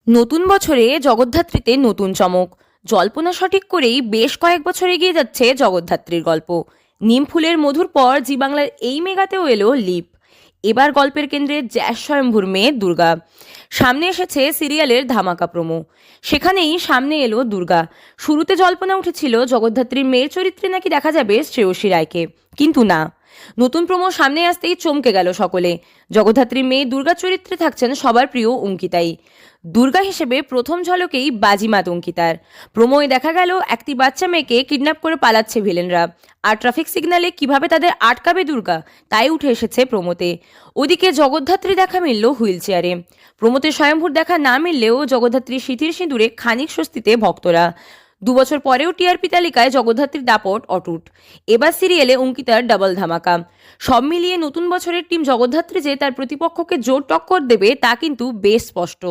নতুন বছরে জগদ্ধাত্রীতে নতুন চমক। জল্পনা সঠিক করেই বেশ কয়েক বছর এগিয়ে যাচ্ছে জগদ্ধাত্রীর গল্প। নিম ফুলের মধুর পর জি বাংলার এই মেগাতেও এলো লিপ। এবার গল্পের কেন্দ্রে জ্যাস স্বয়ম্ভুর মেয়ে দুর্গা। সামনে এসেছে সিরিয়ালের ধামাকা প্রোমো। সেখানেই সামনে এলো দুর্গা। শুরুতে জল্পনা উঠেছিল জগদ্ধাত্রীর মেয়ের চরিত্রে নাকি দেখা যাবে শ্রেয়সী রায়কে, কিন্তু না। নতুন প্রোমো সামনে আসতেই চমকে গেল সকলে। জগদ্ধাত্রীর মেয়ে দুর্গা চরিত্রে থাকছেন সবার প্রিয় অঙ্কিতাই। দুর্গা হিসেবে প্রথম ঝলকেই বাজিমাত অঙ্কিতার। প্রোমোয় দেখা গেল একটি বাচ্চা মেয়েকে কিডন্যাপ করে পালাচ্ছে ভিলেনরা, আর ট্রাফিক সিগন্যালে কিভাবে তাদের আটকাবে দুর্গা তাই উঠে এসেছে প্রোমোতে। ওদিকে জগদ্ধাত্রী দেখা মিলল হুইল চেয়ারে। প্রোমোতে স্বয়ম্ভূর দেখা না মিললেও জগদ্ধাত্রী সিঁথির সিঁদুরে খানিক স্বস্তিতে ভক্তরা। 2 বছর পরেও টিআরপি তালিকায় জগদ্ধাত্রীর দাপট অটুট। এবার সিরিয়ালে অঙ্কিতার ডাবল ধামাকা। সব মিলিয়ে নতুন বছরের টিম জগদ্ধাত্রী যে তার প্রতিপক্ষকে জোর টক্কর দেবে তা কিন্তু বেশ স্পষ্ট।